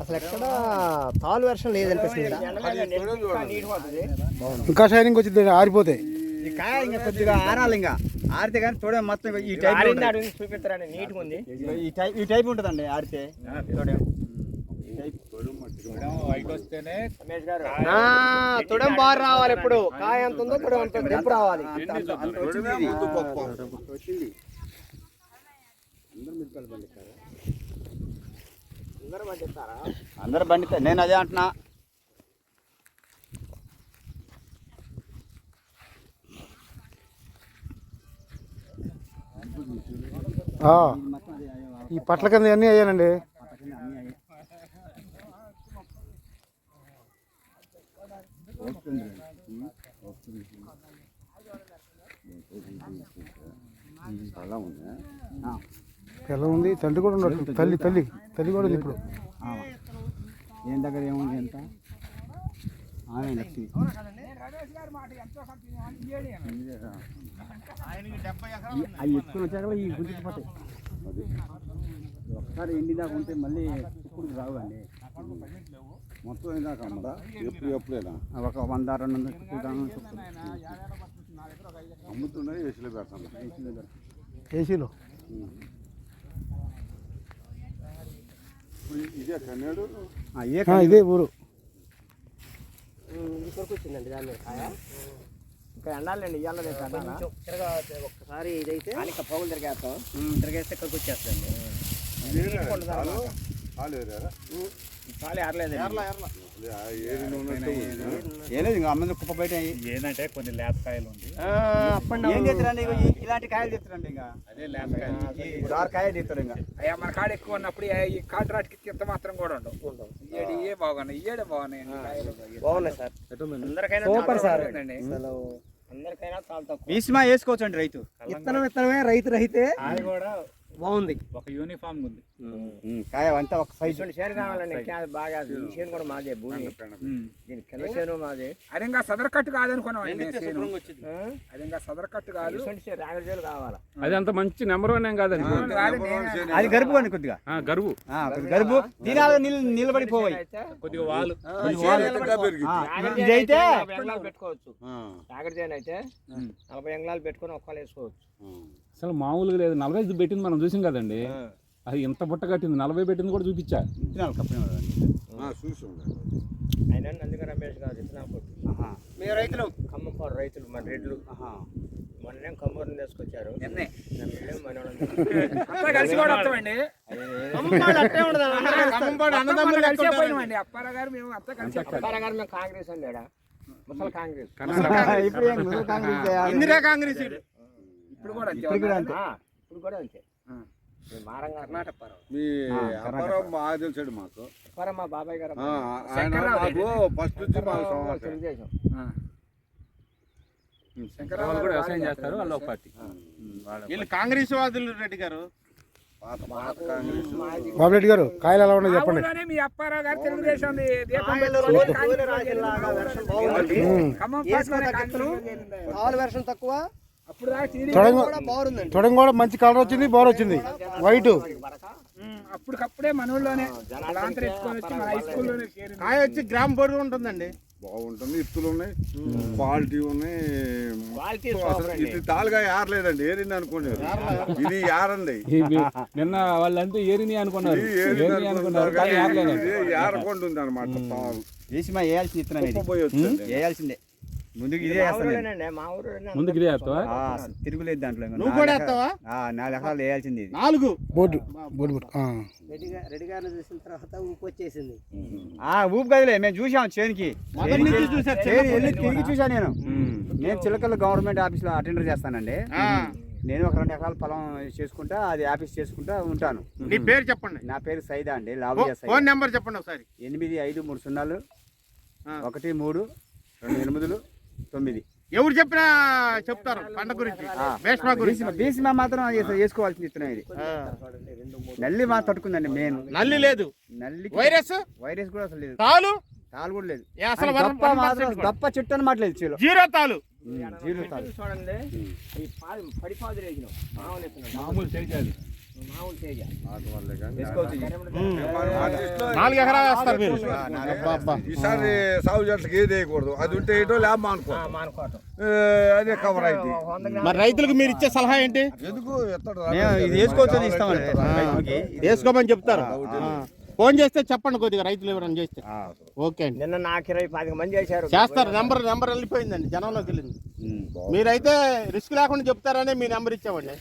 అసలు ఎక్కడ తాలు వర్షం లేదనిపిస్తుంది. ఇంకా షైనింగ్ వచ్చింది, ఆరిపోతాయి. ఈ కాయ ఇంకా కొద్దిగా ఆరాలి, ఇంకా ఆరితే కానీ తోడే మొత్తం ఈ టైప్ చూపిస్తారండి. నీట్గా ఉంది. ఈ టైప్ ఉంటుందండి ఆరితే తోడే. తుడం బాగా రావాలి. ఇప్పుడు కాయ ఎంత ఉందో తుడం అంత దింపు రావాలి. అందరు బండిస్తారు. నేను అదే అంటున్నా. ఈ పట్ల కింద అన్నీ అయ్యానండి. పిల్ల ఉంది, తల్లి కూడా ఉండదు. తల్లి కూడా ఉంది ఇప్పుడు. ఏం దగ్గర ఏముంది ఎంత లక్ష్మి అవి ఎక్కువ వచ్చాక ఈ గుంజుకుపోతాయి. ఒకసారి ఎండి దాకా ఉంటే మళ్ళీ ఇప్పుడు రావండి. మొత్తం ఏందాక అమ్మదా? ఎప్పుడైనా ఒక 100-200 అమ్ముతున్నాయి. ఏసీలో పెడతాను. ఏసీలో ఇదే కన్నాడు. ఇదే ఊరు. ఇక్కడికి వచ్చిందండి దాని మీద కాయ. ఇంకా ఎండాలండి. ఇవాళ ఒక్కసారి ఇదైతే పౌలు తిరిగేస్తాం. తిరిగేస్తే ఇక్కడికి వచ్చేస్తుందండి. ఏలేదు ఇంకా అమ్మ కుప్ప బయట ఏంటంటే కొన్ని లేతకాయలు ఉంది. ఏం చేస్తారండి ఇలాంటి కాయలు తెస్తారండి. ఇంకా అదే లేతకాయలు కాయలు తెస్తారు. ఇంకా అయ్యా మన కాడ ఎక్కువ ఉన్నప్పుడు ఈ కాంట్రాక్ట్కి ఇంత మాత్రం కూడా ఉండవు. ఇయ్యే బాగున్నాయి. ఇయ్యడే బాగున్నాయి. బాగున్నాయి సార్. అందరికైనా సూపర్ సార్. అందరికైనా చాలా తక్కువ. భీష్మా వేసుకోవచ్చు అండి. రైతు విత్తనమే రైతు రహితే అది కూడా బాగుంది. ఒక యూనిఫామ్ ఉంది. కాయ అంతా ఒక సైజు చేను కావాలండి. బాగా ఈ చేను కూడా మాదే. భూమి దీని కింద చేను మాదే. అది ఇంకా సదర్ కట్టు కాదనుకున్నాం. అది ఇంకా సదర్ కట్టు కాదు. రాగడి చేలు కావాలా. అది అంత మంచి నెంబర్ 1 ఏం కాదండి. అది గరుపు అండి. కొద్దిగా గరుపు దీనాలు నిలబడిపోయి కొద్దిగా వాళ్ళు ఇదైతే పెట్టుకోవచ్చు. రాగడి చేను అయితే 40 ఎంగళాలు పెట్టుకొని ఒక్కలు వేసుకోవచ్చు. అసలు మామూలుగా లేదు. 45 పెట్టింది మనం చూసాం కదండి. అది ఎంత బుట్ట కట్టింది. 40 పెట్టింది కూడా చూపించా. అయినా నందిగా రమేష్ గారు మీరు రైతులు ఖమ్మంపాడు రైతులు మన రెడ్లు మొన్నేం కమ్మూరుని తీసుకొచ్చారు. కలిసి కూడా వస్తామండి. అప్పారావు మేము అంతా కలిసి. అప్పారావు గారు మేము కాంగ్రెస్ అండి. ముసలి కాంగ్రెస్. ఇందిరా కాంగ్రెస్. ఇప్పుడు కూడా అంతే. మీ అప్పారావు బాగా తెలిసాడు మాకు. మా బాబాయ్ గారు ఫస్ట్ నుంచి మాకు తెలుగుదేశం. శంకరరావు కూడా వ్యవసాయం చేస్తారు. వాళ్ళు ఒక పార్టీ. వీళ్ళు కాంగ్రెస్ వాదులు. రెడ్డి గారు బాబు రెడ్డి గారు కాయలు ఎలా ఉన్నాయి చెప్పండి. మీ అప్పారావు గారు తెలుగుదేశం వర్షం తక్కువ. తొడం కూడా మంచి కలర్ వచ్చింది. బోర్ వచ్చింది వైట్. అప్పటికప్పుడే మనోళ్ళలోనే హై స్కూల్లోనే కాయ వచ్చి గ్రామ్ బరువు ఉంటుందండి. బాగుంటుంది. ఇత్తులు ఉన్నాయి, క్వాలిటీ ఉన్నాయి. ఇది తాలుగా ఏరలేదండి. ఏరింది అనుకోండి. ఇది ఏరండి. నిన్న వాళ్ళంతా ఏరిని అనుకున్నారు. ఏరకుండా ఉంది అనమాట. తాలు వేసి వేయాల్సిన ఇత్తనం వేయాల్సిందే. ముందుకు ఇదే ముందుకు ఇదే వేస్తావా? తిరుగులేదు దాంట్లో. నువ్వు కూడా వేస్తావా? 4 ఎకరాలు వేయాల్సింది. 4 బోర్డు రెడ్డి గారిని చూసిన తర్వాత ఊపు వచ్చేసింది. ఊపు కదలే, మేము చూసాం. చేనికి తిరిగి చూసా. నేను చిలకల గవర్నమెంట్ ఆఫీస్ లో అటెండర్ చేస్తానండి. నేను ఒక 2 ఎకరాల పొలం చేసుకుంటా, అది ఆఫీస్ చేసుకుంటా ఉంటాను. నీ పేరు చెప్పండి. నా పేరు సైదా అండి. లాభయ్య సైదా. ఫోన్ నెంబర్ చెప్పండి ఒకసారి. 8530 ఎవరు చెప్పినా చెప్తారు పంట గురించి. భీష్మా మాత్రం వేసుకోవాల్సింది ఇత్తనం. ఇది నల్లి మా తట్టుకుందండి. మెయిన్ నల్లి లేదు. నల్లి వైరస్ కూడా అసలు లేదు. తాలు కూడా లేదు. దప్ప చెట్టు అనమాట లేదు. జీరో తాలు. చూడండి. ఈ పడిపాదు మామూలు మామూలు తేజ వాటి వల్లే కానీ వేసుకోవచ్చు ఇది. ఆర్టిస్ట్లో 4 ఎకరాలు వేస్తారు మీరు ఈసారి సాగు చెట్లకి ఏది వేయకూడదు, అది ఉంటే ఏటో లేమ్మా అనుకో, మానుకోవటం అదే కవర్ అయితే. 100 గ్రాములు మరి రైతులకు మీరు ఇచ్చే సలహా ఏంటి? ఎందుకు ఎత్తడు మేము ఇది వేసుకోవచ్చు అని ఇస్తామండి రైతులకి. వేసుకోమని చెప్తారు. ఫోన్ చేస్తే చెప్పండి కొద్దిగా రైతులు ఎవరైనా చేస్తే. ఓకే అండి, నిన్న నాకు 20-25 మంది చేశారు. చేస్తారు. నెంబర్ వెళ్ళిపోయిందండి, జనంలోకి వెళ్ళింది. మీరైతే రిస్క్ లేకుండా చెప్తారని మీ నెంబర్ ఇచ్చామండి.